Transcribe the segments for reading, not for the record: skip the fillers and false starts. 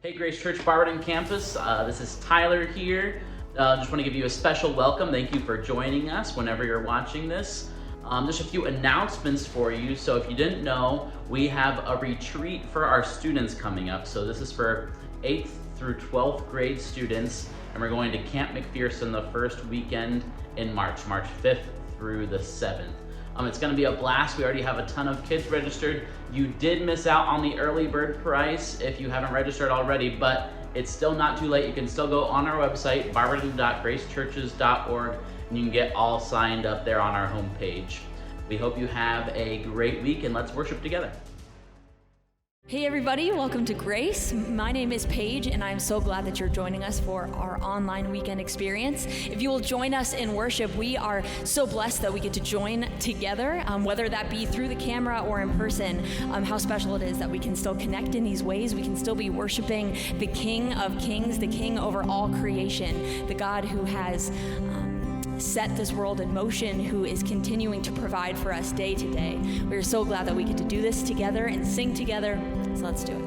Hey Grace Church Barberton campus, this is Tyler here. Just want to give you a special welcome. Thank you for joining us whenever you're watching this. Just a few announcements for you. So if you didn't know, we have a retreat for our students coming up. So this is for 8th through 12th grade students, and we're going to Camp McPherson the first weekend in March 5th through the 7th. It's going to be a blast. We already have a ton of kids registered. You did miss out on the early bird price if you haven't registered already, but it's still not too late. You can still go on our website, barberton.gracechurches.org, and you can get all signed up there on our homepage. We hope you have a great week, and let's worship together. Hey everybody, welcome to Grace. My name is Paige, and I'm so glad that you're joining us for our online weekend experience. If you will join us in worship, we are so blessed that we get to join together, whether that be through the camera or in person. How special it is that we can still connect in these ways. We can still be worshiping the King of Kings, the King over all creation, the God who has set this world in motion, who is continuing to provide for us day to day. We're so glad that we get to do this together and sing together, so let's do it.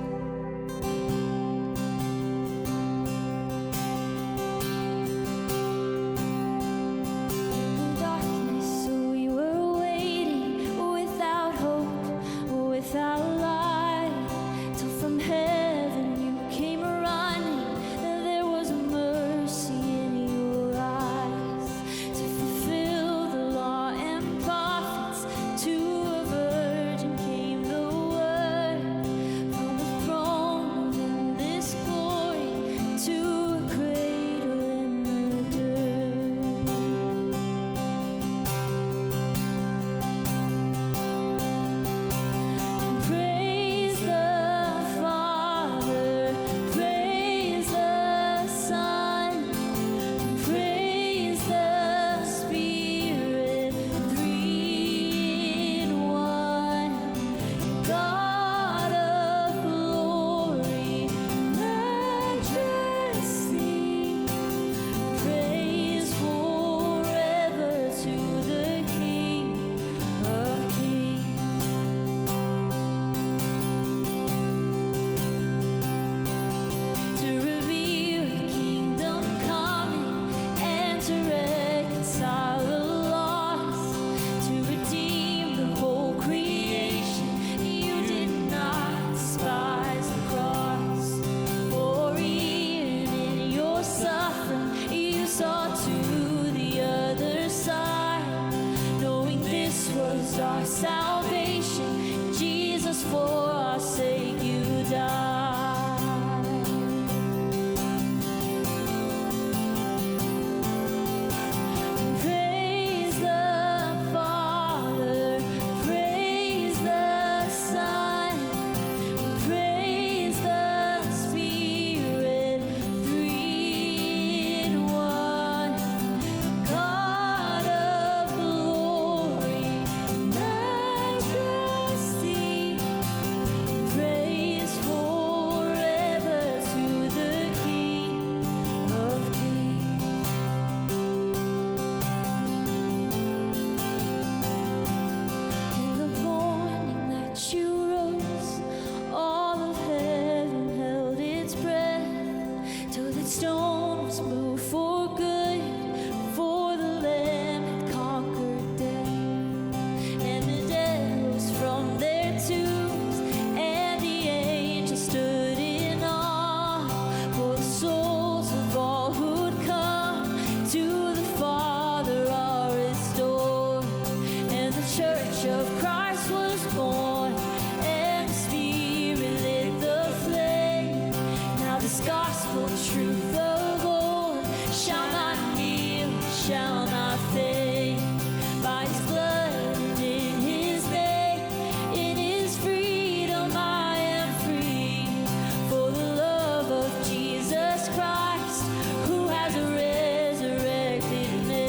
Our salvation, Jesus, for our sake you died. Praise the Father, praise the Son, praise the Spirit, three in one. God of glory, majesty, praise forever to the King of Kings. In the morning that you rose, all of heaven held its breath, till the stone was moved for good, for the Lamb had conquered death. And the dead rose from their tombs, and the angels stood in awe, for the souls of all who'd come to the Father are restored. And the church of Christ was born, and the Spirit lit the flame. Now this gospel truth of old shall not kneel, shall not fade. By his blood and in his name, in his freedom I am free. For the love of Jesus Christ, who has resurrected me.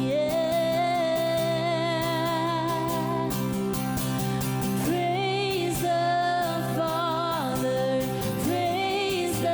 Yeah. Praise the Father, praise the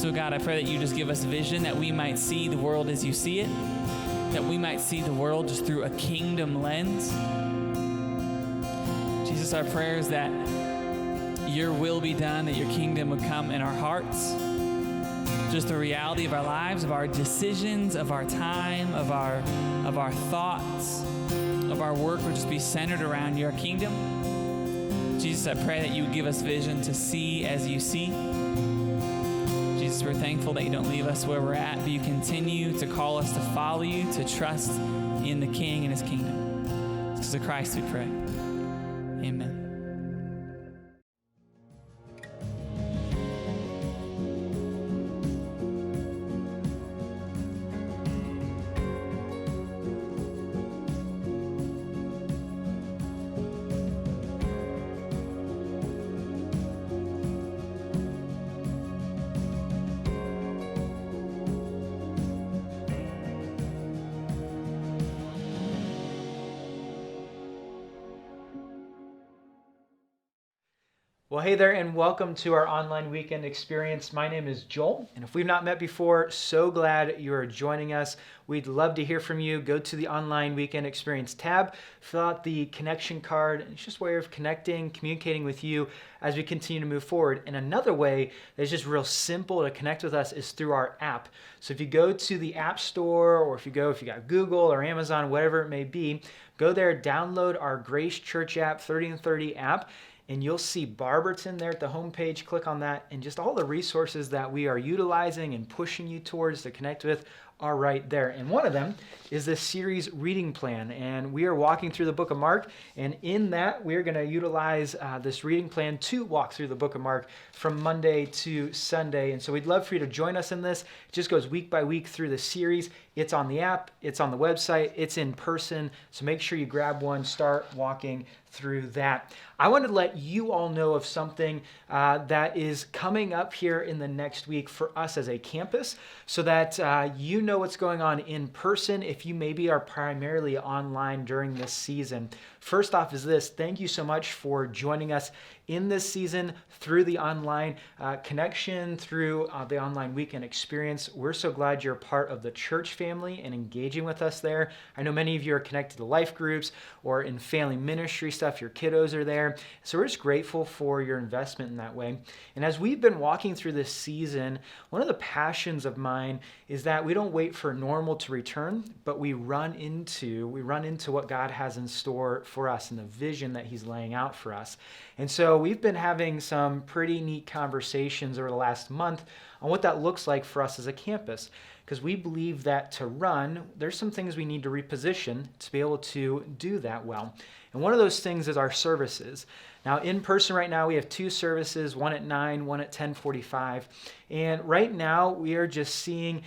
So God, I pray that you just give us vision, that we might see the world as you see it, that we might see the world just through a kingdom lens. Jesus, our prayer is that your will be done, that your kingdom would come in our hearts. Just the reality of our lives, of our decisions, of our time, of our thoughts, of our work would just be centered around your kingdom. Jesus, I pray that you would give us vision to see as you see. Jesus, we're thankful that you don't leave us where we're at, but you continue to call us to follow you, to trust in the King and his kingdom. Because of Christ we pray. Amen. Well, hey there, and welcome to our online weekend experience. My name is Joel, and if we've not met before, so glad you are joining us. We'd love to hear from you. Go to the online weekend experience tab, fill out the connection card. It's just a way of connecting, communicating with you as we continue to move forward. And another way that's just real simple to connect with us is through our app. So if you go to the App Store, or if you got Google or Amazon, whatever it may be, go there, download our Grace Church app, 30 and 30 app, and you'll see Barberton there at the homepage. Click on that, and just all the resources that we are utilizing and pushing you towards to connect with are right there. And one of them is this series reading plan. And we are walking through the book of Mark. And in that, we're going to utilize this reading plan to walk through the book of Mark from Monday to Sunday. And so we'd love for you to join us in this. It just goes week by week through the series. It's on the app, it's on the website, it's in person. So make sure you grab one, start walking through that. I wanted to let you all know of something that is coming up here in the next week for us as a campus, so that you know what's going on in person if you maybe are primarily online during this season. First off is this: thank you so much for joining us in this season through the online connection, through the online weekend experience. We're so glad you're a part of the church family and engaging with us there. I know many of you are connected to life groups or in family ministry stuff. Your kiddos are there. So we're just grateful for your investment in that way. And as we've been walking through this season, one of the passions of mine is that we don't wait for normal to return, but we run into what God has in store for us and the vision that he's laying out for us. And so we've been having some pretty neat conversations over the last month on what that looks like for us as a campus, because we believe that to run, there's some things we need to reposition to be able to do that well. And one of those things is our services. Now, in person right now, we have two services, one at 9, one at 10:45. And right now, we are just seeing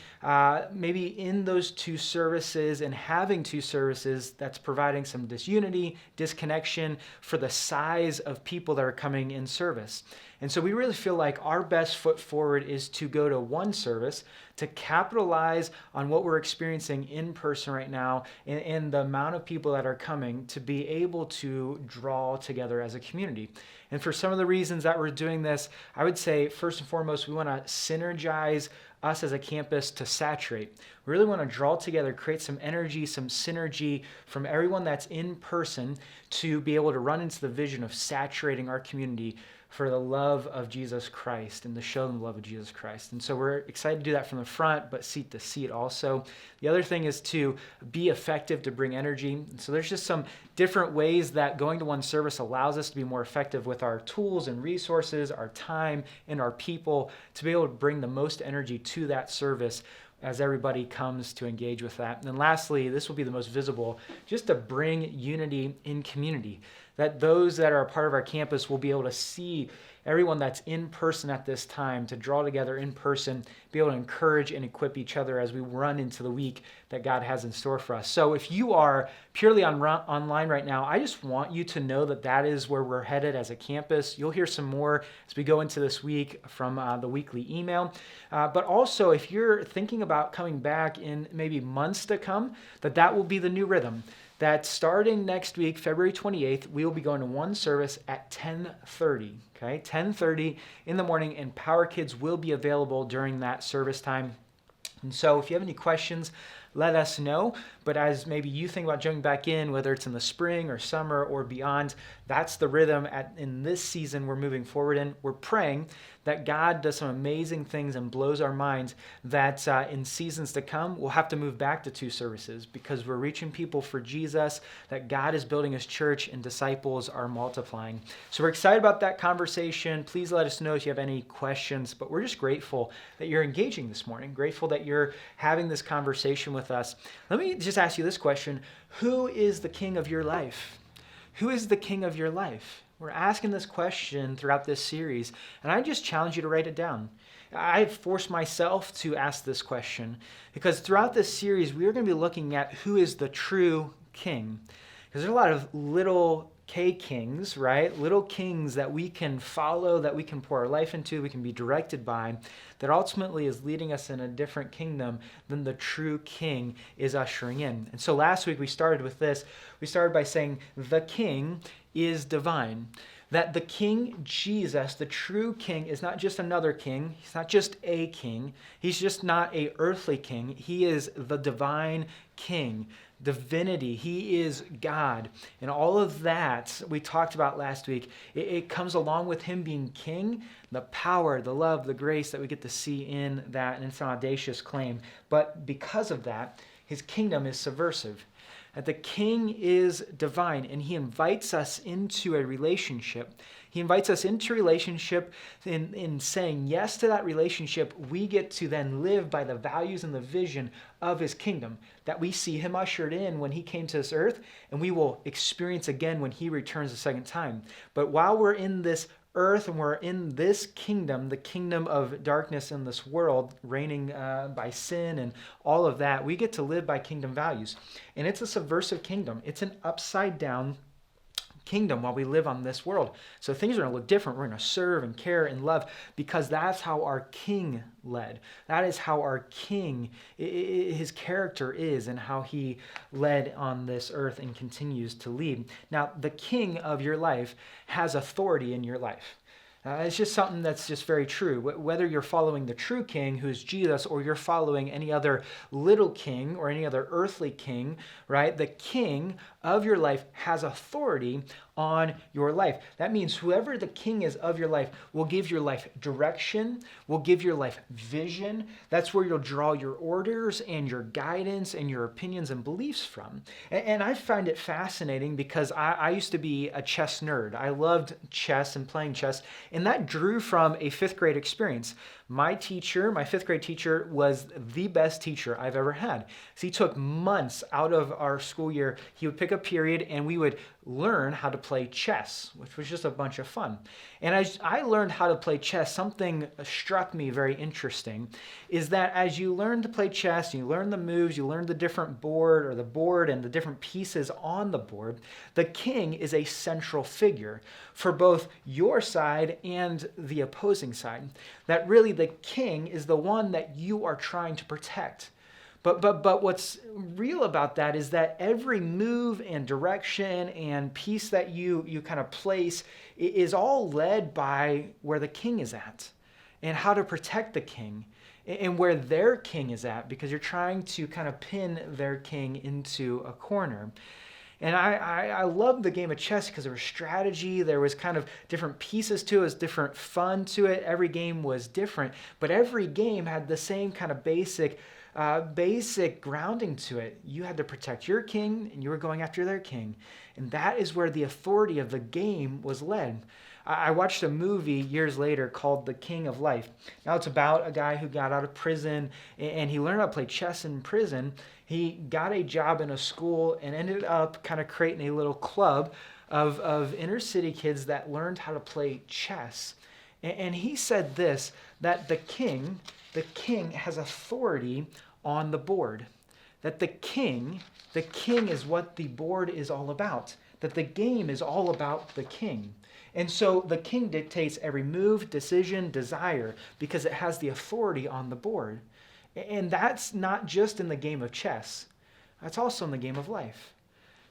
maybe in those two services and having two services, that's providing some disunity, disconnection for the size of people that are coming in service. And so we really feel like our best foot forward is to go to one service to capitalize on what we're experiencing in person right now and the amount of people that are coming to be able to draw together as a community. And for some of the reasons that we're doing this, I would say first and foremost, we want to synergize us as a campus to saturate. We really want to draw together, create some energy, some synergy from everyone that's in person to be able to run into the vision of saturating our community for the love of Jesus Christ and to show them the love of Jesus Christ. And so we're excited to do that from the front, but seat to seat also. The other thing is to be effective, to bring energy. And so there's just some different ways that going to one service allows us to be more effective with our tools and resources, our time, and our people to be able to bring the most energy to that service as everybody comes to engage with that. And then lastly, this will be the most visible, just to bring unity in community, that those that are a part of our campus will be able to see everyone that's in person at this time, to draw together in person, be able to encourage and equip each other as we run into the week that God has in store for us. So if you are purely online right now, I just want you to know that that is where we're headed as a campus. You'll hear some more as we go into this week from the weekly email. But also, if you're thinking about coming back in maybe months to come, that will be the new rhythm. that starting next week, February 28th, we will be going to one service at 10:30, okay? 10:30 in the morning, and Power Kids will be available during that service time. And so if you have any questions, let us know. But as maybe you think about jumping back in, whether it's in the spring or summer or beyond, that's the rhythm in this season we're moving forward in. We're praying that God does some amazing things and blows our minds, that in seasons to come, we'll have to move back to 2 services because we're reaching people for Jesus, that God is building his church and disciples are multiplying. So we're excited about that conversation. Please let us know if you have any questions, but we're just grateful that you're engaging this morning, grateful that you're having this conversation with us. Let me just ask you this question. Who is the king of your life? Who is the king of your life? We're asking this question throughout this series, and I just challenge you to write it down. I've forced myself to ask this question because throughout this series, we are going to be looking at who is the true king. Because there's a lot of little K kings, right? Little kings that we can follow, that we can pour our life into, we can be directed by, that ultimately is leading us in a different kingdom than the true king is ushering in. And so last week we started with this. We started by saying the king is divine. That the King Jesus, the true king, is not just another king. He's not just a king. He's just not a earthly king. He is the divine king. Divinity. He is God. And all of that we talked about last week, it comes along with him being king, the power, the love, the grace that we get to see in that, and it's an audacious claim. But because of that, his kingdom is subversive. That the king is divine, and he invites us into a relationship. He invites us into a relationship in saying yes to that relationship. We get to then live by the values and the vision of his kingdom that we see him ushered in when he came to this earth, and we will experience again when he returns a second time. But while we're in this earth and we're in this kingdom, the kingdom of darkness in this world, reigning by sin and all of that, we get to live by kingdom values. And it's a subversive kingdom. It's an upside down kingdom while we live on this world. So things are going to look different. We're going to serve and care and love because that's how our king led. That is how our king, his character is, and how he led on this earth and continues to lead. Now, the king of your life has authority in your life. It's just something that's just very true. Whether you're following the true king, who is Jesus, or you're following any other little king or any other earthly king, right? The king of your life has authority on your life. That means whoever the king is of your life will give your life direction, will give your life vision. That's where you'll draw your orders and your guidance and your opinions and beliefs from. And I find it fascinating because I used to be a chess nerd. I loved chess and playing chess, and that drew from a 5th grade experience. My teacher, my 5th grade teacher, was the best teacher I've ever had. So he took months out of our school year. He would pick a period and we would learn how to play chess, which was just a bunch of fun. And as I learned how to play chess, something struck me very interesting, is that as you learn to play chess, you learn the moves, you learn the different board and the different pieces on the board, the king is a central figure for both your side and the opposing side. That really the king is the one that you are trying to protect. But what's real about that is that every move and direction and piece that you kind of place is all led by where the king is at and how to protect the king and where their king is at, because you're trying to kind of pin their king into a corner. And I love the game of chess because there was strategy, there was kind of different pieces to it, there was different fun to it. Every game was different, but every game had the same kind of basic grounding to it. You had to protect your king, and you were going after their king. And that is where the authority of the game was led. I watched a movie years later called The King of Life. Now it's about a guy who got out of prison, and he learned how to play chess in prison. He got a job in a school and ended up kind of creating a little club of inner city kids that learned how to play chess. And he said this, that the king has authority on the board. That the king is what the board is all about. That the game is all about the king. And so the king dictates every move, decision, desire, because it has the authority on the board. And that's not just in the game of chess. That's also in the game of life.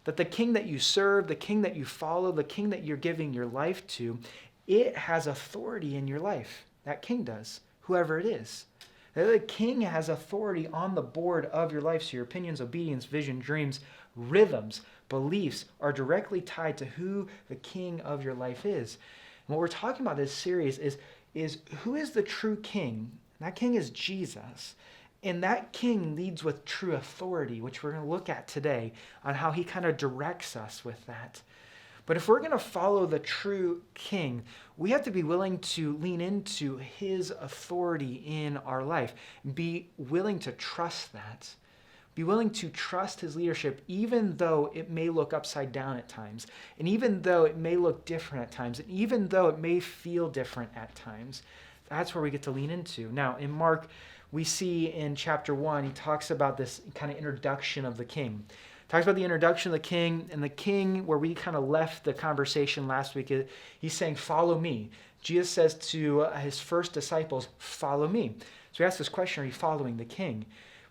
That the king that you serve, the king that you follow, the king that you're giving your life to, it has authority in your life. That king does, whoever it is. The king has authority on the board of your life, so your opinions, obedience, vision, dreams, rhythms, beliefs are directly tied to who the king of your life is. And what we're talking about this series is who is the true king? That king is Jesus. And that king leads with true authority, which we're going to look at today on how he kind of directs us with that. But if we're going to follow the true king, we have to be willing to lean into his authority in our life. Be willing to trust that. Be willing to trust his leadership, even though it may look upside down at times, and even though it may look different at times, and even though it may feel different at times. That's where we get to lean into. Now, in Mark, we see in chapter 1, he talks about this kind of introduction of the king. Talks about the introduction of the king, and the king, where we kind of left the conversation last week, he's saying, follow me. Jesus says to his first disciples, follow me. So we ask this question, are you following the king?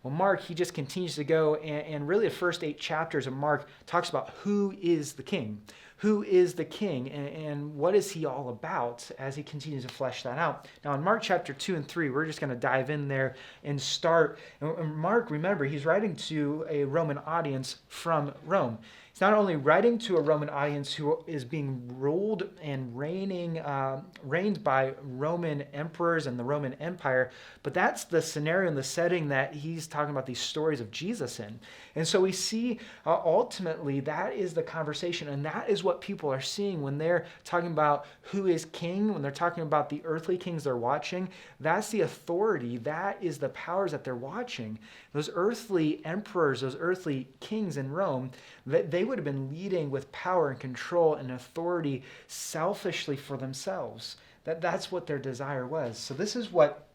Well, Mark, he just continues to go, and really the first 8 chapters of Mark talks about who is the king. Who is the king, and what is he all about as he continues to flesh that out. Now, in Mark chapter 2 and 3, we're just going to dive in there and start. And Mark, remember, he's writing to a Roman audience from Rome. He's not only writing to a Roman audience who is being ruled and reigned by Roman emperors and the Roman Empire, but that's the scenario and the setting that he's talking about these stories of Jesus in. And so we see ultimately that is the conversation, and that is what people are seeing when they're talking about who is king, when they're talking about the earthly kings they're watching. That's the authority, that is the powers that they're watching. Those earthly emperors, those earthly kings in Rome, they would have been leading with power and control and authority selfishly for themselves. That's what their desire was. So this is what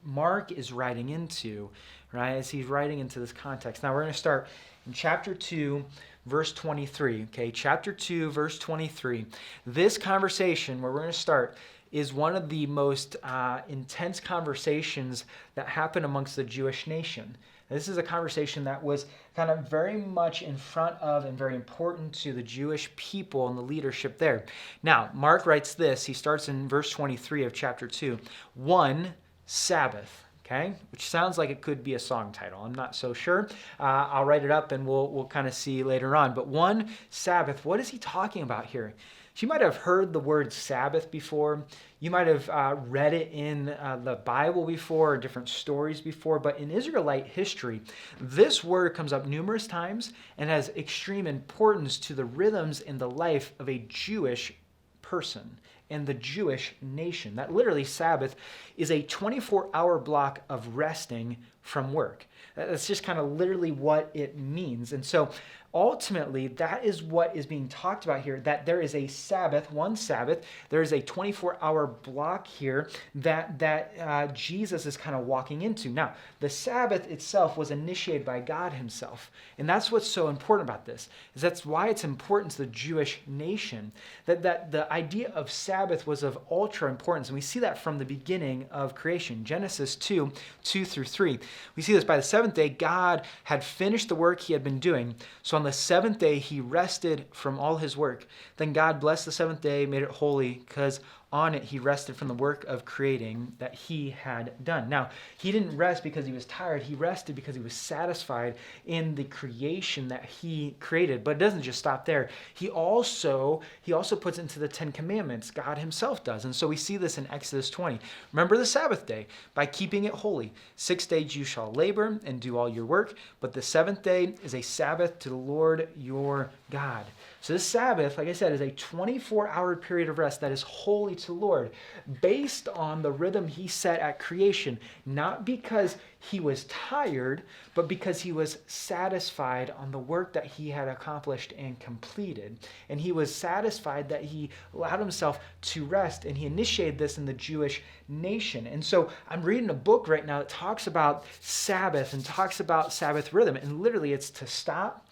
Mark is writing into, right, as he's writing into this context. Now we're going to start in chapter 2, verse 23. Okay, chapter 2, verse 23. This conversation where we're going to start is one of the most intense conversations that happen amongst the Jewish nation. This is a conversation that was kind of very much in front of and very important to the Jewish people and the leadership there. Now, Mark writes this. He starts in verse 23 of chapter 2. One Sabbath, okay? Which sounds like it could be a song title. I'm not so sure. I'll write it up and we'll kind of see later on. But one Sabbath, what is he talking about here? You might have heard the word Sabbath before. You might have read it in the Bible before, or different stories before. But in Israelite history, this word comes up numerous times and has extreme importance to the rhythms in the life of a Jewish person and the Jewish nation. That literally Sabbath is a 24-hour block of resting from work. That's just kind of literally what it means. And so ultimately, that is what is being talked about here, that there is a Sabbath, one Sabbath, there is a 24-hour block here that Jesus is kind of walking into. Now, the Sabbath itself was initiated by God himself, and that's what's so important about this, is that's why it's important to the Jewish nation, that the idea of Sabbath was of ultra importance, and we see that from the beginning of creation. Genesis 2 through 3. We see this: by the seventh day, God had finished the work he had been doing, so on the seventh day, he rested from all his work. Then God blessed the seventh day, made it holy, because on it he rested from the work of creating that he had done. Now, he didn't rest because he was tired. He rested because he was satisfied in the creation that he created. But it doesn't just stop there. He also puts into the 10 Commandments. God himself does. And so we see this in Exodus 20. Remember the Sabbath day by keeping it holy. 6 days you shall labor and do all your work, but the seventh day is a Sabbath to the Lord your God. So this Sabbath, like I said, is a 24-hour period of rest that is holy to the Lord, based on the rhythm he set at creation, not because he was tired, but because he was satisfied on the work that he had accomplished and completed. And he was satisfied that he allowed himself to rest, and he initiated this in the Jewish nation. And so I'm reading a book right now that talks about Sabbath and talks about Sabbath rhythm, and literally it's to stop.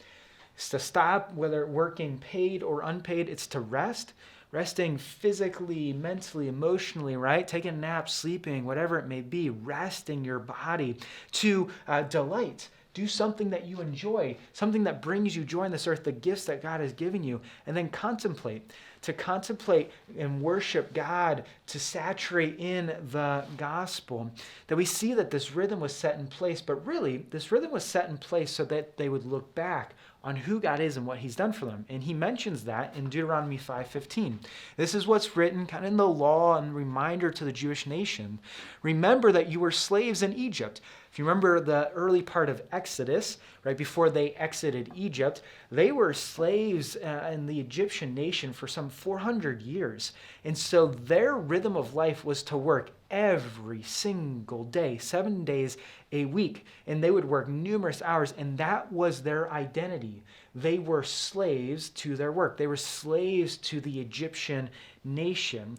It's to stop, whether working paid or unpaid. It's to rest, resting physically, mentally, emotionally, right? Taking a nap, sleeping, whatever it may be, resting your body. To delight, Do something that you enjoy, something that brings you joy on this earth, the gifts that God has given you, and then contemplate. To contemplate and worship God, to saturate in the gospel. That we see that this rhythm was set in place, but really, this rhythm was set in place so that they would look back on who God is and what he's done for them. And he mentions that in Deuteronomy 5:15. This is what's written kind of in the law and reminder to the Jewish nation. Remember that you were slaves in Egypt. If you remember the early part of Exodus, right before they exited Egypt, they were slaves in the Egyptian nation for some 400 years. And so their rhythm of life was to work every single day, 7 days a week. And they would work numerous hours, and that was their identity. They were slaves to their work. They were slaves to the Egyptian nation.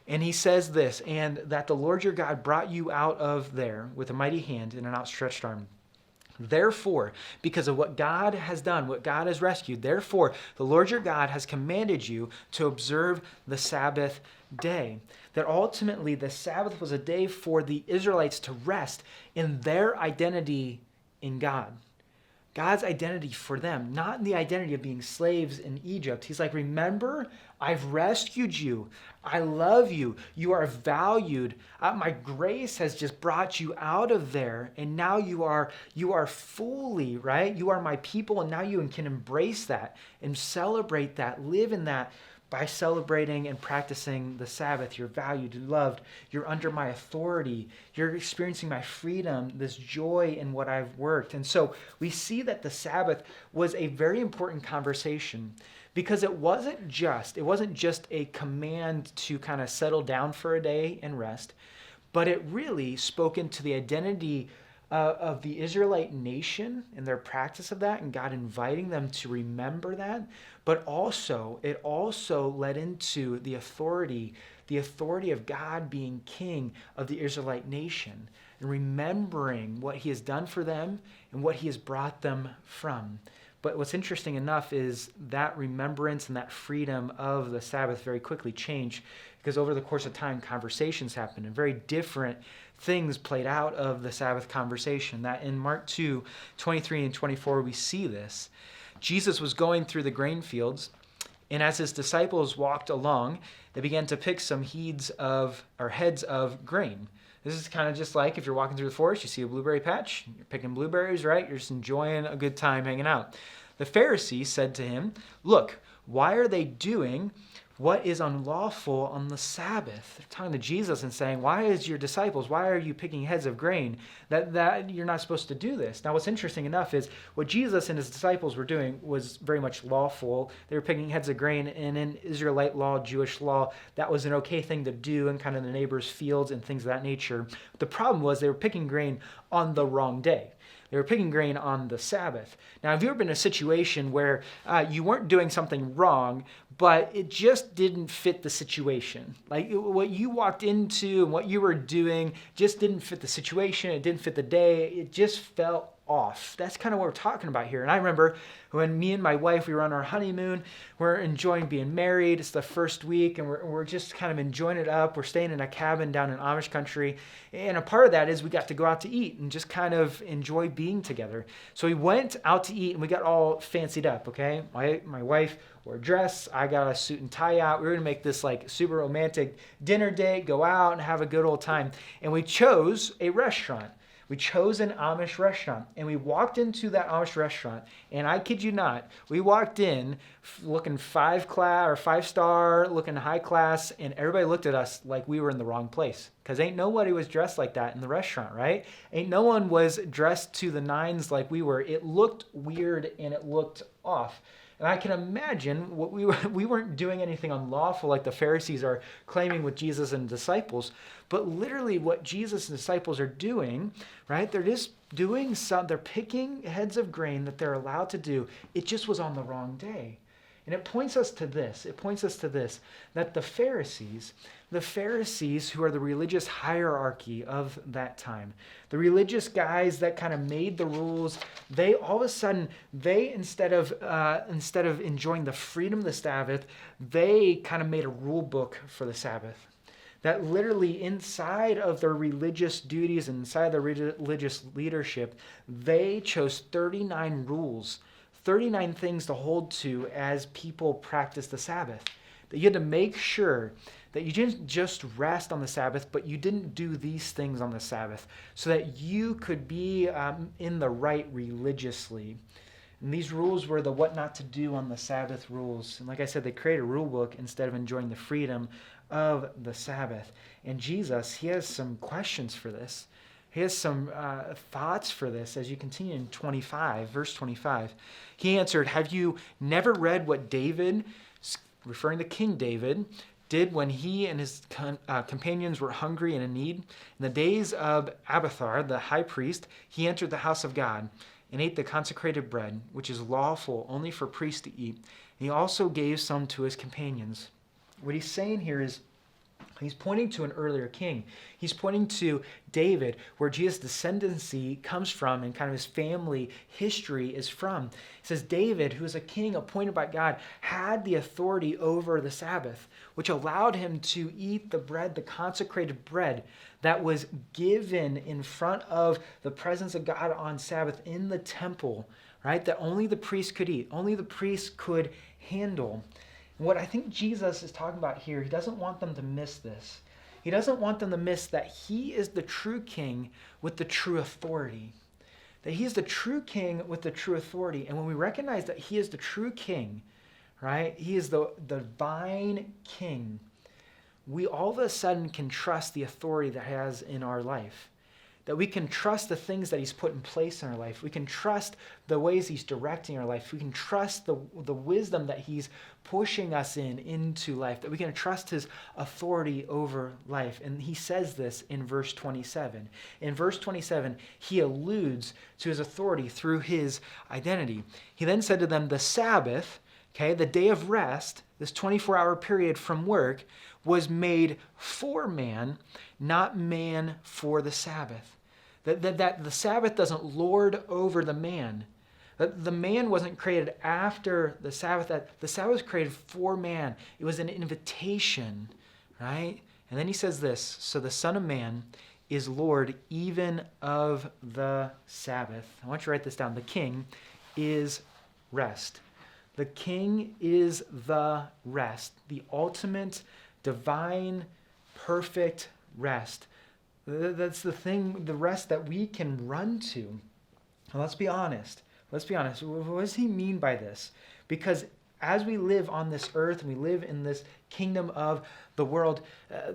And he says this, and that the Lord your God brought you out of there with a mighty hand and an outstretched arm. Therefore, because of what God has done, what God has rescued, therefore, the Lord your God has commanded you to observe the Sabbath day. That ultimately the Sabbath was a day for the Israelites to rest in their identity in God. God's identity for them, not in the identity of being slaves in Egypt. He's like, remember, I've rescued you. I love you. You are valued. My grace has just brought you out of there. And now you are fully, right? You are my people. And now you can embrace that and celebrate that, live in that by celebrating and practicing the Sabbath. You're valued, you're loved, you're under my authority, you're experiencing my freedom, this joy in what I've worked. And so we see that the Sabbath was a very important conversation because it wasn't just a command to kind of settle down for a day and rest, but it really spoke into the identity of the Israelite nation and their practice of that, and God inviting them to remember that. But also, it also led into the authority of God being king of the Israelite nation and remembering what he has done for them and what he has brought them from. But what's interesting enough is that remembrance and that freedom of the Sabbath very quickly changed because over the course of time, conversations happened and very different things played out of the Sabbath conversation. That in Mark 2:23 and 24, we see this. Jesus was going through the grain fields, and as his disciples walked along, they began to pick some heads of grain. This is kind of just like if you're walking through the forest, you see a blueberry patch, you're picking blueberries, right? You're just enjoying a good time hanging out. The Pharisees said to him, "Look, why are they doing what is unlawful on the Sabbath?" They're talking to Jesus and saying, why are you picking heads of grain? That you're not supposed to do this. Now, what's interesting enough is what Jesus and his disciples were doing was very much lawful. They were picking heads of grain, and in Israelite law, Jewish law, that was an okay thing to do in kind of the neighbors' fields and things of that nature. The problem was they were picking grain on the wrong day. They were picking grain on the Sabbath. Now, have you ever been in a situation where you weren't doing something wrong, but it just didn't fit the situation? Like what you walked into and what you were doing just didn't fit the situation. It didn't fit the day. It just felt off. That's kind of what we're talking about here. And I remember when me and my wife, we were on our honeymoon, we're enjoying being married. It's the first week and we're just kind of enjoying it up. We're staying in a cabin down in Amish country. And a part of that is we got to go out to eat and just kind of enjoy being together. So we went out to eat and we got all fancied up, okay? My wife wore a dress. I got a suit and tie out. We were going to make this like super romantic dinner date, go out and have a good old time. And we chose a restaurant. We chose an Amish restaurant, and we walked into that Amish restaurant, and I kid you not, we walked in looking 5-star, looking high class, and everybody looked at us like we were in the wrong place, because ain't nobody was dressed like that in the restaurant, right? Ain't no one was dressed to the nines like we were. It looked weird, and it looked off. And I can imagine what we weren't doing anything unlawful like the Pharisees are claiming with Jesus and disciples, but literally what Jesus and disciples are doing, right? They're just doing they're picking heads of grain that they're allowed to do. It just was on the wrong day. And it points us to this, that the Pharisees, who are the religious hierarchy of that time, the religious guys that kind of made the rules, they all of a sudden, instead of enjoying the freedom of the Sabbath, they kind of made a rule book for the Sabbath. that literally inside of their religious duties and inside their religious leadership, they chose 39 rules, 39 things to hold to as people practice the Sabbath. That you had to make sure that you didn't just rest on the Sabbath, but you didn't do these things on the Sabbath so that you could be in the right religiously. And these rules were the what not to do on the Sabbath rules. And like I said, they created a rule book instead of enjoying the freedom of the Sabbath. And Jesus, he has some questions for this. He has some thoughts for this as you continue in 25, verse 25. He answered, "Have you never read what David," referring to King David, "did when he and his companions were hungry and in need? In the days of Abiathar, the high priest, he entered the house of God and ate the consecrated bread, which is lawful only for priests to eat. And he also gave some to his companions." What he's saying here is he's pointing to an earlier king. He's pointing to David, where Jesus' descendancy comes from and kind of his family history is from. It says David, who is a king appointed by God, had the authority over the Sabbath, which allowed him to eat the bread, the consecrated bread that was given in front of the presence of God on Sabbath in the temple, right? That only the priest could eat, only the priest could handle. What I think Jesus is talking about here, he doesn't want them to miss this. He doesn't want them to miss that he is the true king with the true authority. That he is the true king with the true authority. And when we recognize that he is the true king, right? He is the divine king. We all of a sudden can trust the authority that he has in our life. That we can trust the things that he's put in place in our life. We can trust the ways he's directing our life. We can trust the wisdom that he's pushing us into life. That we can trust his authority over life. And he says this in verse 27. In verse 27, he alludes to his authority through his identity. He then said to them, the Sabbath, okay, the day of rest, this 24-hour period from work, was made for man, not man for the Sabbath. That the Sabbath doesn't lord over the man. That the man wasn't created after the Sabbath. That the Sabbath was created for man. It was an invitation, right? And then he says this, so the Son of Man is Lord even of the Sabbath. I want you to write this down. The King is rest. The King is the rest, the ultimate, divine, perfect rest. That's the thing, the rest that we can run to. Now, let's be honest. What does he mean by this? Because as we live on this earth and we live in this kingdom of the world,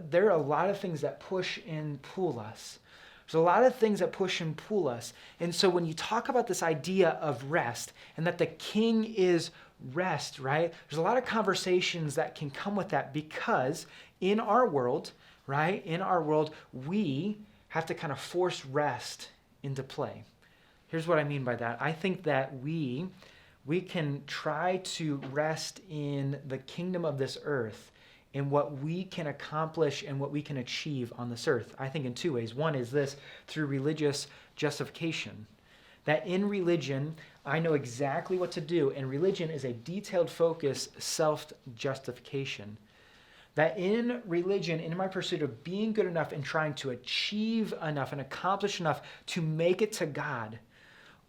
there are a lot of things that push and pull us. There's a lot of things that push and pull us. And so when you talk about this idea of rest and that the King is rest, right? There's a lot of conversations that can come with that because in our world, right? In our world, we have to kind of force rest into play. Here's what I mean by that. I think that we can try to rest in the kingdom of this earth in what we can accomplish and what we can achieve on this earth. I think in two ways. One is this, through religious justification. That in religion, I know exactly what to do, and religion is a detailed focus, self-justification. That in religion, in my pursuit of being good enough and trying to achieve enough and accomplish enough to make it to God,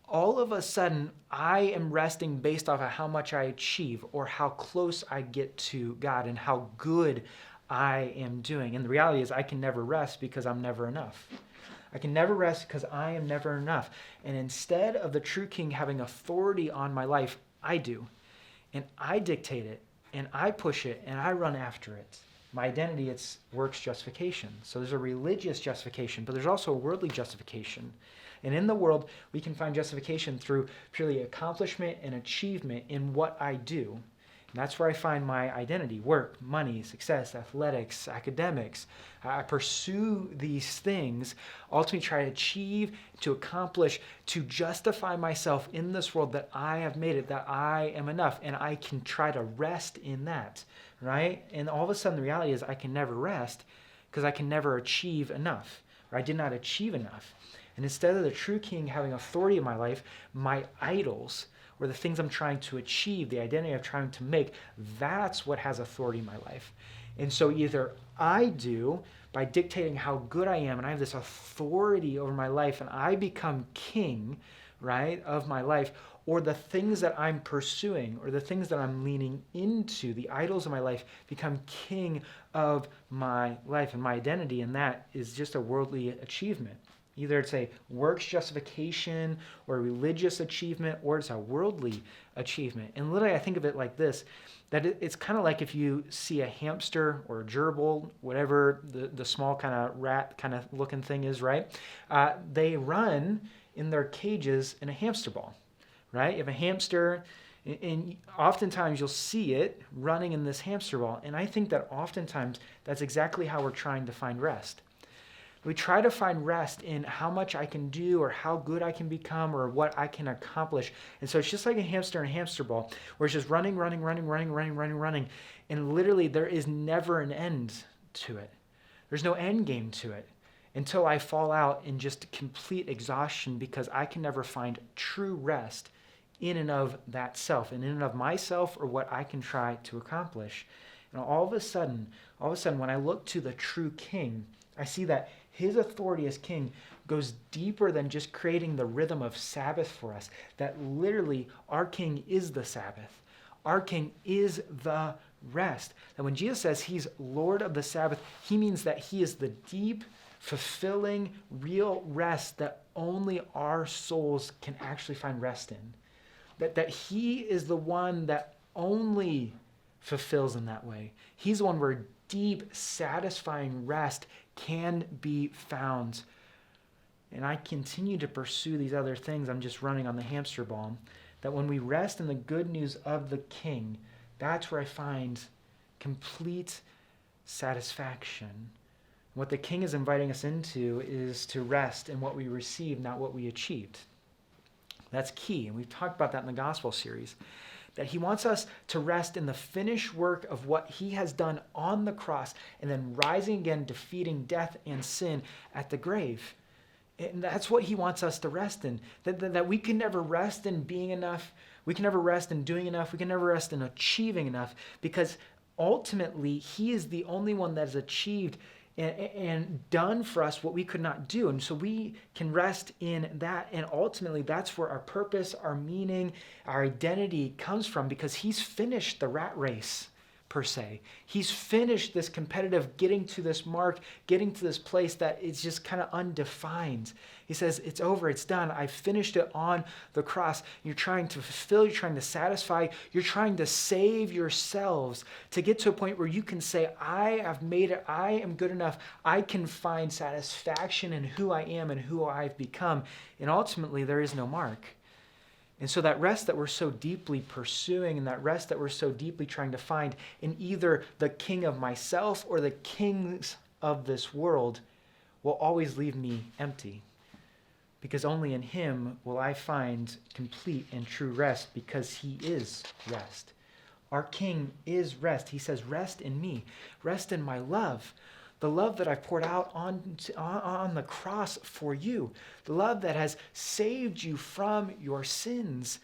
all of a sudden, I am resting based off of how much I achieve or how close I get to God and how good I am doing. And the reality is I can never rest because I'm never enough. I can never rest because I am never enough. And instead of the true King having authority on my life, I do. And I dictate it. And I push it and I run after it. My identity, it's works justification. So there's a religious justification, but there's also a worldly justification. And in the world, we can find justification through purely accomplishment and achievement in what I do. And that's where I find my identity, work, money, success, athletics, academics. I pursue these things, ultimately try to achieve, to accomplish, to justify myself in this world that I have made it, that I am enough, and I can try to rest in that, right? And all of a sudden the reality is I can never rest because I can never achieve enough, or I did not achieve enough. And instead of the true King having authority in my life, my idols, or the things I'm trying to achieve, the identity I'm trying to make, that's what has authority in my life. And so either I do by dictating how good I am, and I have this authority over my life, and I become king, right, of my life, or the things that I'm pursuing, or the things that I'm leaning into, the idols of my life, become king of my life, and my identity in that is just a worldly achievement. Either it's a works justification or a religious achievement, or it's a worldly achievement. And literally, I think of it like this, that it's kind of like if you see a hamster or a gerbil, whatever the small kind of rat kind of looking thing is, right? They run in their cages in a hamster ball, right? You have a hamster, and oftentimes you'll see it running in this hamster ball. And I think that oftentimes that's exactly how we're trying to find rest. We try to find rest in how much I can do or how good I can become or what I can accomplish. And so it's just like a hamster in a hamster ball where it's just running. And literally there is never an end to it. There's no end game to it until I fall out in just complete exhaustion because I can never find true rest in and of that self and in and of myself or what I can try to accomplish. And all of a sudden, when I look to the true king, I see that his authority as king goes deeper than just creating the rhythm of Sabbath for us, that literally our king is the Sabbath. Our king is the rest. That when Jesus says he's Lord of the Sabbath, he means that he is the deep, fulfilling, real rest that only our souls can actually find rest in. That he is the one that only fulfills in that way. He's the one where deep, satisfying rest can be found. And I continue to pursue these other things. I'm just running on the hamster ball. That when we rest in the good news of the King, that's where I find complete satisfaction. What the King is inviting us into is to rest in what we receive, not what we achieved. That's key, and we've talked about that in the gospel series. That he wants us to rest in the finished work of what he has done on the cross and then rising again, defeating death and sin at the grave. And that's what he wants us to rest in. That we can never rest in being enough. We can never rest in doing enough. We can never rest in achieving enough because ultimately he is the only one that has achieved and done for us what we could not do. And so we can rest in that. And ultimately, that's where our purpose, our meaning, our identity comes from because he's finished the rat race, per se. He's finished this competitive getting to this mark, getting to this place that is just kind of undefined. He says, it's over, it's done. I finished it on the cross. You're trying to fulfill, you're trying to satisfy, you're trying to save yourselves to get to a point where you can say, I have made it, I am good enough. I can find satisfaction in who I am and who I've become. And ultimately, there is no mark. And so that rest that we're so deeply pursuing and that rest that we're so deeply trying to find in either the king of myself or the kings of this world will always leave me empty. Because only in him will I find complete and true rest because he is rest. Our king is rest. He says, rest in me. Rest in my love. The love that I've poured out on the cross for you. The love that has saved you from your sins.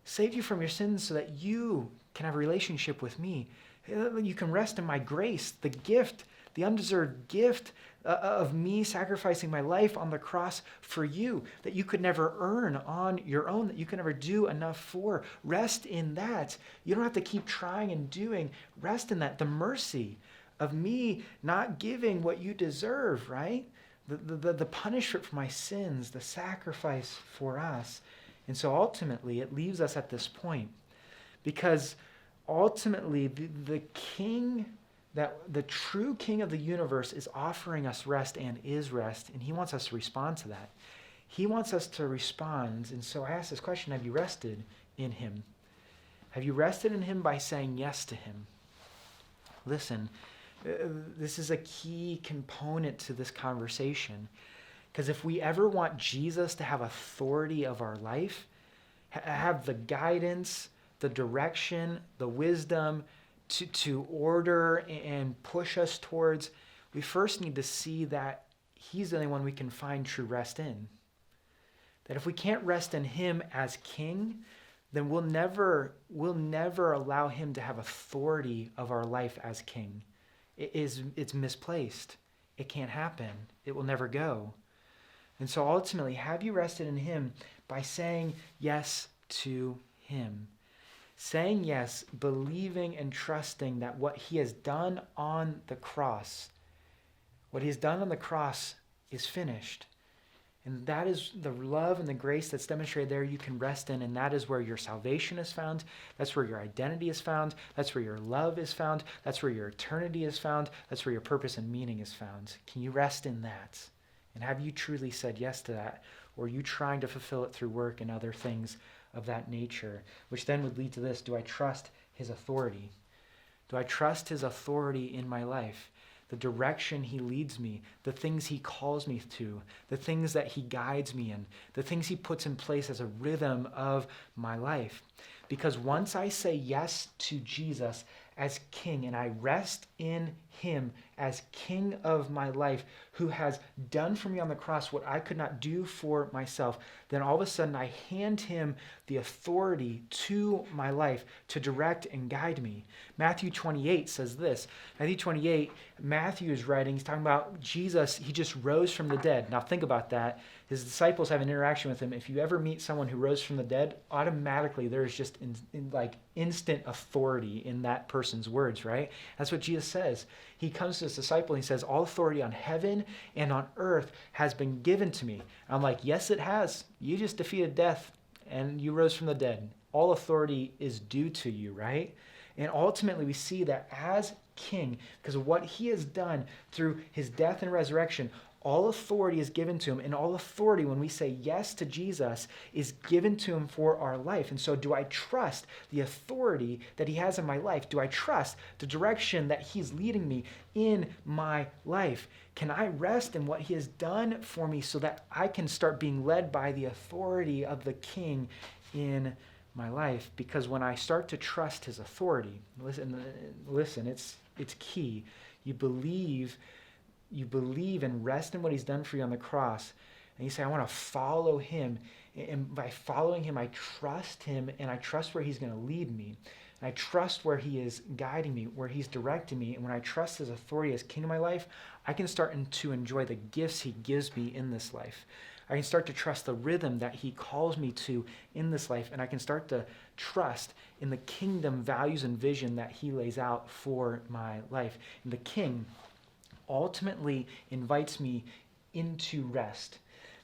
Saved you from your sins so that you can have a relationship with me. You can rest in my grace, the gift, the undeserved gift of me sacrificing my life on the cross for you, that you could never earn on your own, that you could never do enough for. Rest in that. You don't have to keep trying and doing. Rest in that. The mercy of me not giving what you deserve, right? The punishment for my sins, the sacrifice for us. And so ultimately, it leaves us at this point. Because ultimately, the king, the true king of the universe is offering us rest and is rest, and he wants us to respond to that. He wants us to respond. And so I ask this question, have you rested in him? Have you rested in him by saying yes to him? Listen, this is a key component to this conversation. Because if we ever want Jesus to have authority of our life, have the guidance, the direction, the wisdom to order and push us towards, we first need to see that he's the only one we can find true rest in. That if we can't rest in him as king, then we'll never allow him to have authority of our life as king. it's misplaced. It can't happen. It will never go. And so ultimately, have you rested in him by saying yes to him? Saying yes, believing and trusting that what he has done on the cross, is finished. And that is the love and the grace that's demonstrated there you can rest in, and that is where your salvation is found. That's where your identity is found. That's where your love is found. That's where your eternity is found. That's where your purpose and meaning is found. Can you rest in that? And have you truly said yes to that? Or are you trying to fulfill it through work and other things of that nature? Which then would lead to this: do I trust his authority? Do I trust his authority in my life? The direction he leads me, the things he calls me to, the things that he guides me in, the things he puts in place as a rhythm of my life. Because once I say yes to Jesus as King and I rest in him as King of my life, who has done for me on the cross what I could not do for myself, then all of a sudden I hand him the authority to my life to direct and guide me. Matthew 28 says this. Matthew 28, Matthew is writing, he's talking about Jesus, he just rose from the dead. Now think about that. His disciples have an interaction with him. If you ever meet someone who rose from the dead, automatically there's just instant authority in that person's words, right? That's what Jesus says. He comes to his disciple and he says, all authority on heaven and on earth has been given to me. And I'm like, yes, it has. You just defeated death and you rose from the dead. All authority is due to you, right? And ultimately we see that as King, because of what he has done through his death and resurrection, all authority is given to him, and all authority, when we say yes to Jesus, is given to him for our life. And so do I trust the authority that he has in my life? Do I trust the direction that he's leading me in my life? Can I rest in what he has done for me so that I can start being led by the authority of the King in my life? Because when I start to trust his authority, listen, it's key. You believe and rest in what he's done for you on the cross. And you say, I want to follow him. And by following him, I trust him, and I trust where he's going to lead me. And I trust where he is guiding me, where he's directing me. And when I trust his authority as King of my life, I can start to enjoy the gifts he gives me in this life. I can start to trust the rhythm that he calls me to in this life. And I can start to trust in the kingdom values and vision that he lays out for my life. And the King ultimately invites me into rest,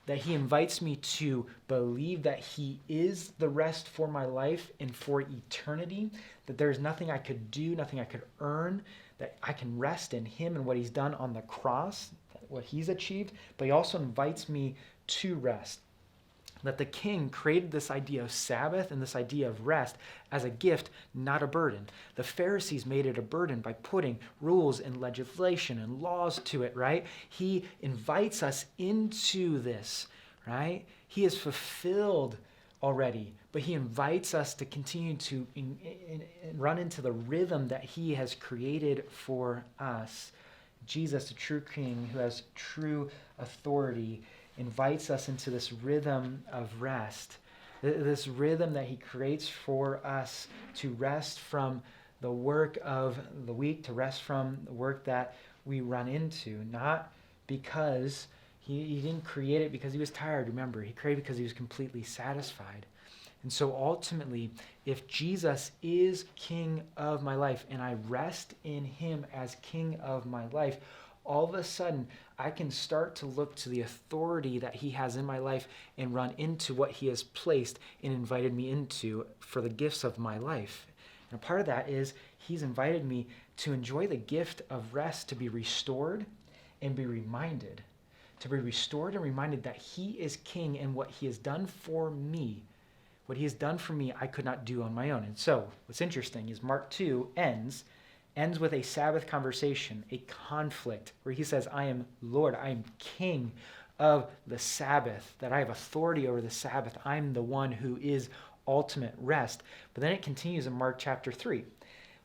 that he invites me to believe that he is the rest for my life and for eternity, that there's nothing I could do, nothing I could earn, that I can rest in him and what he's done on the cross, what he's achieved, but he also invites me to rest. That the King created this idea of Sabbath and this idea of rest as a gift, not a burden. The Pharisees made it a burden by putting rules and legislation and laws to it, right? He invites us into this, right? He has fulfilled already, but he invites us to continue to run into the rhythm that he has created for us. Jesus, the true King who has true authority, invites us into this rhythm of rest, this rhythm that he creates for us to rest from the work of the week, to rest from the work that we run into, not because he didn't create it because he was tired. Remember, he created it because he was completely satisfied. And so ultimately, if Jesus is King of my life and I rest in him as King of my life, all of a sudden, I can start to look to the authority that he has in my life and run into what he has placed and invited me into for the gifts of my life. And a part of that is he's invited me to enjoy the gift of rest, to be restored and be reminded. To be restored and reminded that he is King, and what he has done for me, I could not do on my own. And so what's interesting is Mark 2 ends with a Sabbath conversation, a conflict, where he says, I am Lord, I am King of the Sabbath, that I have authority over the Sabbath. I'm the one who is ultimate rest. But then it continues in Mark chapter 3.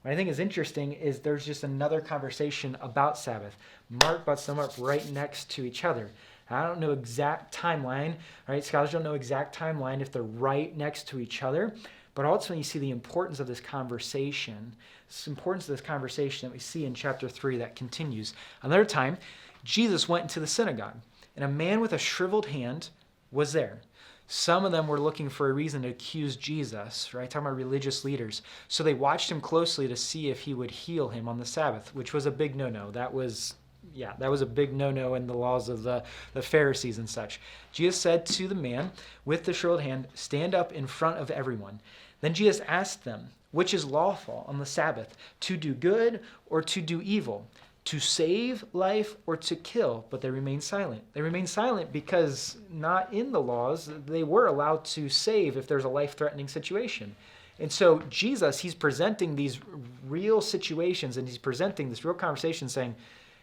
What I think is interesting is there's just another conversation about Sabbath. Mark puts them up right next to each other. I don't know exact timeline, right? Scholars don't know exact timeline if they're right next to each other. But ultimately, you see the importance of this conversation. It's the importance of this conversation that we see in chapter 3 that continues. Another time, Jesus went into the synagogue, and a man with a shriveled hand was there. Some of them were looking for a reason to accuse Jesus, right? Talking about religious leaders. So they watched him closely to see if he would heal him on the Sabbath, which was a big no-no. That was a big no-no in the laws of the Pharisees and such. Jesus said to the man with the shriveled hand, "Stand up in front of everyone." Then Jesus asked them, "Which is lawful on the Sabbath, to do good or to do evil, to save life or to kill?" But they remained silent. They remained silent because not in the laws, they were allowed to save if there's a life-threatening situation. And so Jesus, he's presenting these real situations, and he's presenting this real conversation saying,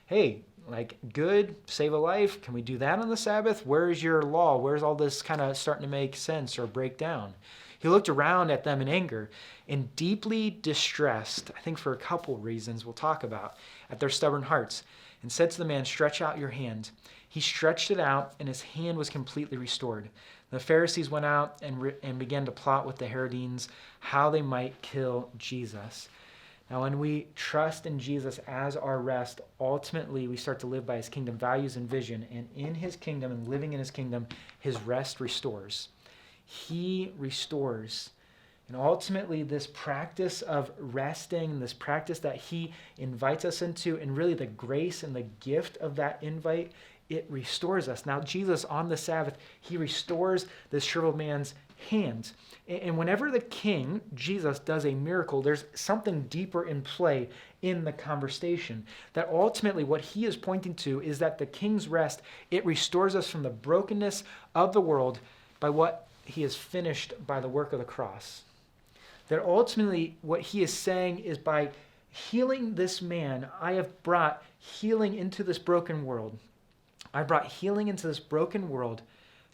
hey, like good, save a life, can we do that on the Sabbath? Where's your law? Where's all this kind of starting to make sense or break down? He looked around at them in anger and deeply distressed, I think for a couple reasons we'll talk about, at their stubborn hearts, and said to the man, "Stretch out your hand." He stretched it out, and his hand was completely restored. The Pharisees went out and began to plot with the Herodeans how they might kill Jesus. Now, when we trust in Jesus as our rest, ultimately we start to live by his kingdom values and vision, and in his kingdom and living in his kingdom, his rest restores. He restores. And ultimately, this practice of resting, this practice that he invites us into, and really the grace and the gift of that invite, it restores us. Now, Jesus on the Sabbath, he restores this shriveled man's hands. And whenever the king, Jesus, does a miracle, there's something deeper in play in the conversation. That ultimately what he is pointing to is that the king's rest, it restores us from the brokenness of the world by what he has finished by the work of the cross. That ultimately what he is saying is by healing this man, I have brought healing into this broken world. I brought healing into this broken world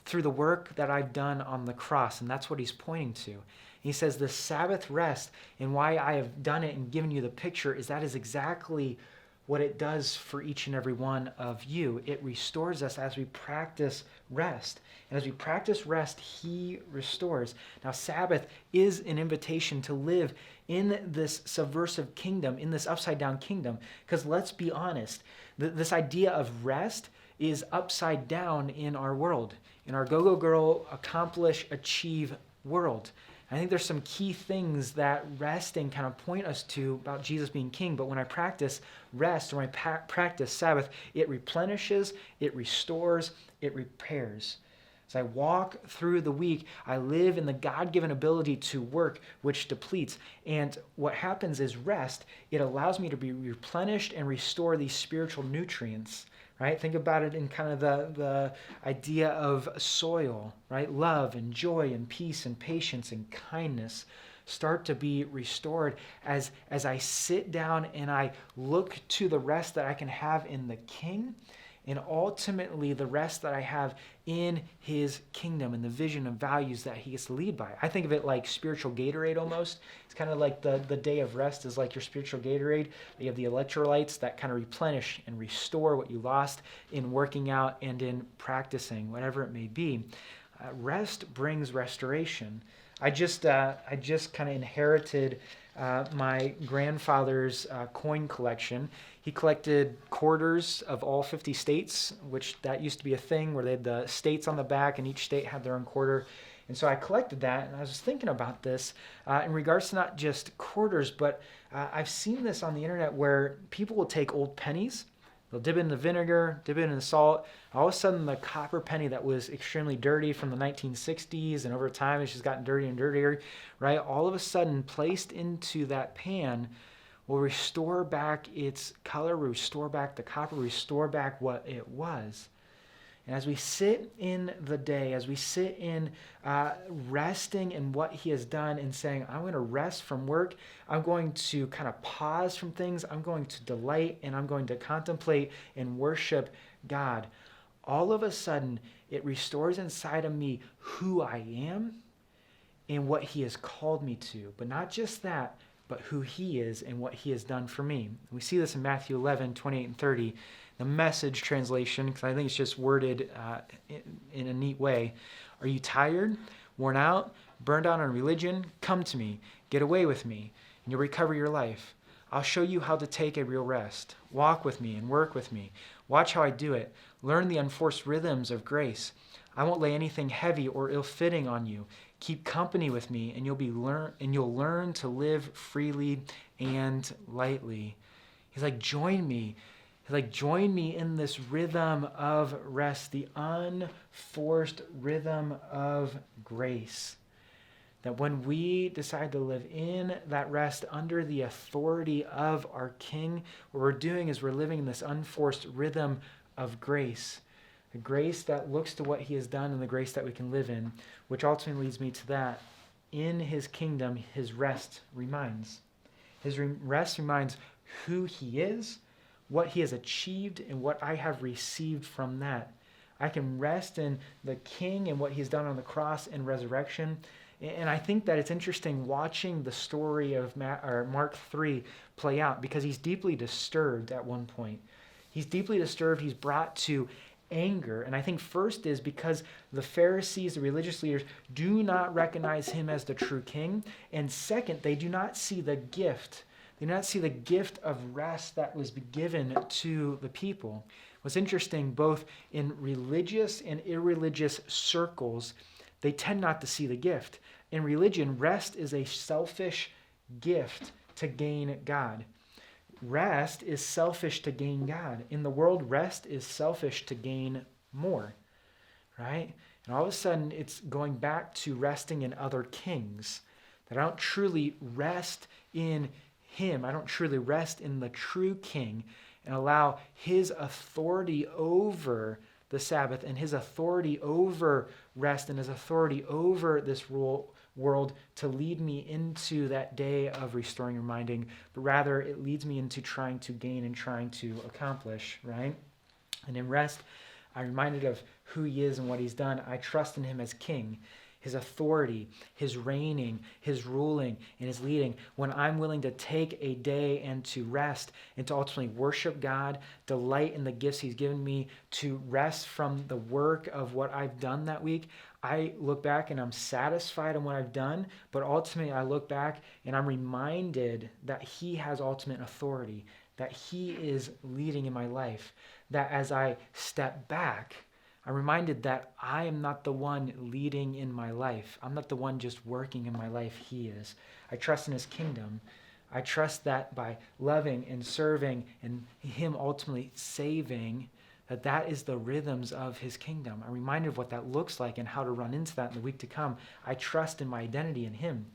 through the work that I've done on the cross, and that's what he's pointing to. He says the Sabbath rest, and why I have done it and given you the picture, is that is exactly what it does for each and every one of you. It restores us as we practice rest. And as we practice rest, he restores. Now, Sabbath is an invitation to live in this subversive kingdom, in this upside-down kingdom, because let's be honest, this idea of rest is upside down in our world, in our go-go girl, accomplish, achieve world. I think there's some key things that resting kind of point us to about Jesus being king, but when I practice rest, or when I practice Sabbath, it replenishes, it restores, it repairs. As I walk through the week, I live in the God-given ability to work, which depletes. And what happens is rest, it allows me to be replenished and restore these spiritual nutrients. Right? Think about it in kind of the idea of soil, right? Love and joy and peace and patience and kindness start to be restored as I sit down and I look to the rest that I can have in the King, and ultimately the rest that I have in his kingdom and the vision and values that he gets to lead by. I think of it like spiritual Gatorade almost. It's kind of like the day of rest is like your spiritual Gatorade. You have the electrolytes that kind of replenish and restore what you lost in working out and in practicing, whatever it may be. Rest brings restoration. I just kind of inherited my grandfather's coin collection. He collected quarters of all 50 states, which that used to be a thing where they had the states on the back and each state had their own quarter. And so I collected that, and I was thinking about this in regards to not just quarters, but I've seen this on the internet where people will take old pennies, they'll dip it in the vinegar, dip it in the salt. All of a sudden, the copper penny that was extremely dirty from the 1960s, and over time it's just gotten dirtier and dirtier, right? All of a sudden, placed into that pan will restore back its color, restore back the copper, restore back what it was. And as we sit in the day, as we sit in resting in what he has done and saying, I'm going to rest from work, I'm going to kind of pause from things, I'm going to delight, and I'm going to contemplate and worship God, all of a sudden it restores inside of me who I am and what he has called me to. But not just that, but who he is and what he has done for me. We see this in Matthew 11, 28 and 30. The Message translation, because I think it's just worded in a neat way. Are you tired? Worn out, burned out on religion? Come to me. Get away with me, and you'll recover your life. I'll show you how to take a real rest. Walk with me and work with me. Watch how I do it. Learn the unforced rhythms of grace. I won't lay anything heavy or ill-fitting on you. Keep company with me, and you'll learn to live freely and lightly. He's like, join me. He's like, join me in this rhythm of rest, the unforced rhythm of grace. That when we decide to live in that rest under the authority of our King, what we're doing is we're living in this unforced rhythm of grace. The grace that looks to what he has done and the grace that we can live in, which ultimately leads me to that. In his kingdom, his rest reminds. His rest reminds who he is, what he has achieved, and what I have received from that. I can rest in the King and what he's done on the cross and resurrection. And I think that it's interesting watching the story of Mark 3 play out, because he's deeply disturbed at one point. He's deeply disturbed. He's brought to anger. And I think first is because the Pharisees, the religious leaders, do not recognize him as the true king. And second, they do not see the gift. They do not see the gift of rest that was given to the people. What's interesting, both in religious and irreligious circles, they tend not to see the gift. In religion, rest is a selfish gift to gain God. Rest is selfish to gain God. In the world, rest is selfish to gain more, right? And all of a sudden, it's going back to resting in other kings. That I don't truly rest in him. I don't truly rest in the true king and allow his authority over the Sabbath and his authority over rest and his authority over this world to lead me into that day of restoring and reminding, but rather it leads me into trying to gain and trying to accomplish, right? And in rest, I'm reminded of who he is and what he's done. I trust in him as king, his authority, his reigning, his ruling, and his leading. When I'm willing to take a day and to rest and to ultimately worship God, delight in the gifts he's given me, to rest from the work of what I've done that week, I look back and I'm satisfied in what I've done, but ultimately I look back and I'm reminded that he has ultimate authority, that he is leading in my life, that as I step back, I'm reminded that I am not the one leading in my life. I'm not the one just working in my life. He is. I trust in his kingdom. I trust that by loving and serving and him ultimately saving, that is the rhythms of his kingdom. I'm reminded of what that looks like and how to run into that in the week to come. I trust in my identity in him.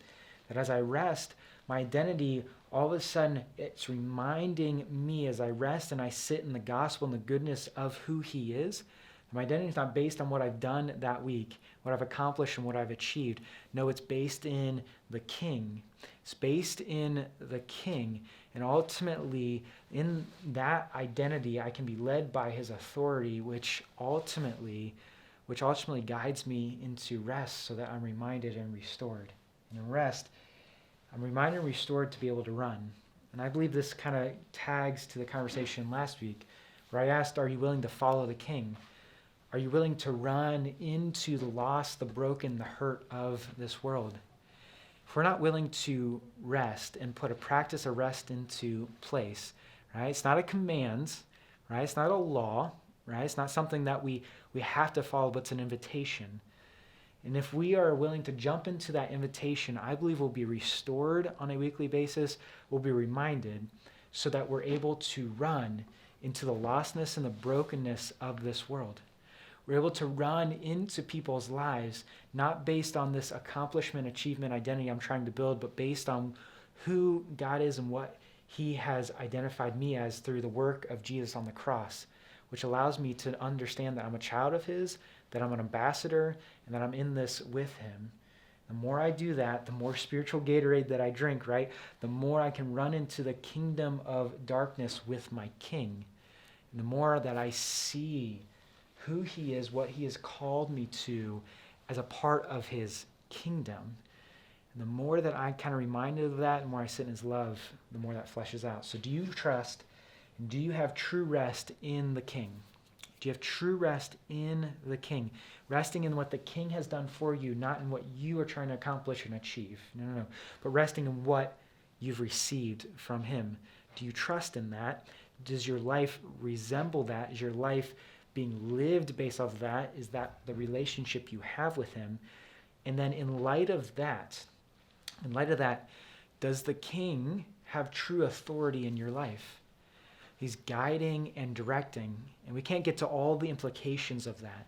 That as I rest, my identity, all of a sudden, it's reminding me as I rest and I sit in the gospel and the goodness of who he is. My identity is not based on what I've done that week, what I've accomplished and what I've achieved. No, it's based in the King. It's based in the King. And ultimately, in that identity, I can be led by his authority, which ultimately guides me into rest so that I'm reminded and restored. And in rest, I'm reminded and restored to be able to run. And I believe this kind of tags to the conversation last week, where I asked, are you willing to follow the King? Are you willing to run into the lost, the broken, the hurt of this world? If we're not willing to rest and put a practice of rest into place, right? It's not a command, right? It's not a law, right? It's not something that we have to follow, but it's an invitation. And if we are willing to jump into that invitation, I believe we'll be restored on a weekly basis. We'll be reminded so that we're able to run into the lostness and the brokenness of this world. We're able to run into people's lives, not based on this accomplishment, achievement, identity I'm trying to build, but based on who God is and what he has identified me as through the work of Jesus on the cross, which allows me to understand that I'm a child of his, that I'm an ambassador, and that I'm in this with him. The more I do that, the more spiritual Gatorade that I drink, right? The more I can run into the kingdom of darkness with my King. And the more that I see who he is, what he has called me to as a part of his kingdom. And the more that I kind of reminded of that, the more I sit in his love, the more that fleshes out. So do you trust and do you have true rest in the King? Do Do you have true rest in the King? Resting in what the King has done for you, not in what you are trying to accomplish and achieve. No. But resting in what you've received from him. Do you trust in that? Does your life resemble that? Is your life being lived based off of that? Is that the relationship you have with him? And then in light of that, does the King have true authority in your life? He's guiding and directing, and we can't get to all the implications of that.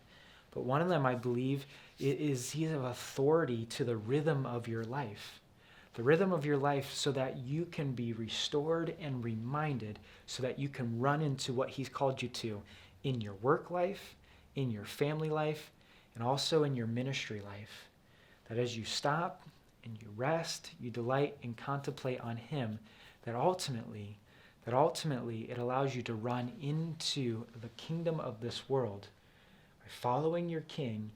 But one of them, I believe, is he has authority to the rhythm of your life. The rhythm of your life so that you can be restored and reminded so that you can run into what he's called you to in your work life, in your family life, and also in your ministry life. That as you stop and you rest, you delight and contemplate on him, that ultimately it allows you to run into the kingdom of this world by following your King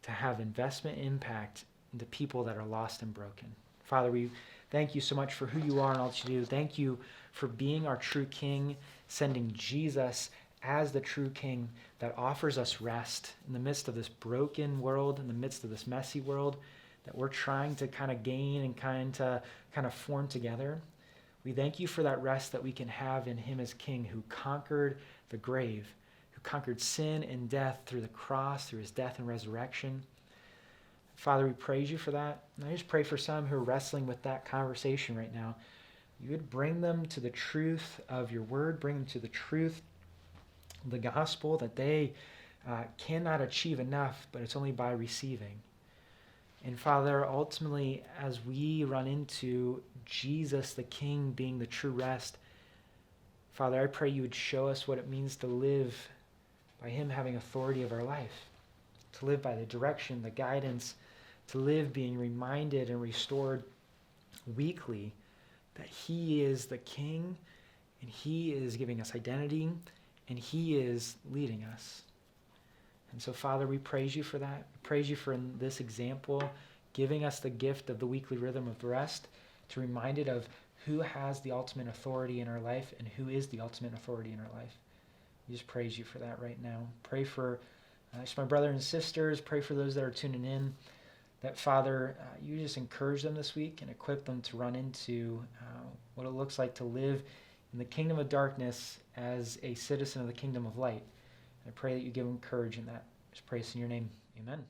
to have investment impact into people that are lost and broken. Father, we thank you so much for who you are and all that you do. Thank you for being our true King, sending Jesus as the true King that offers us rest in the midst of this broken world, in the midst of this messy world that we're trying to kind of gain and kind of form together. We thank you for that rest that we can have in him as King who conquered the grave, who conquered sin and death through the cross, through his death and resurrection. Father, we praise you for that. And I just pray for some who are wrestling with that conversation right now. You would bring them to the truth of your word, bring them to the truth of the gospel that they cannot achieve enough, but it's only by receiving. And Father, ultimately, as we run into Jesus, the King, being the true rest, Father, I pray you would show us what it means to live by him having authority of our life, to live by the direction, the guidance, to live being reminded and restored weekly that he is the King and he is giving us identity and he is leading us. And so, Father, we praise you for that. We praise you for this example, giving us the gift of the weekly rhythm of rest, to remind it of who has the ultimate authority in our life and who is the ultimate authority in our life. We just praise you for that right now. Pray for just my brothers and sisters. Pray for those that are tuning in, that, Father, you just encourage them this week and equip them to run into what it looks like to live in the kingdom of darkness as a citizen of the kingdom of light. I pray that you give them courage in that. Just pray this in your name. Amen.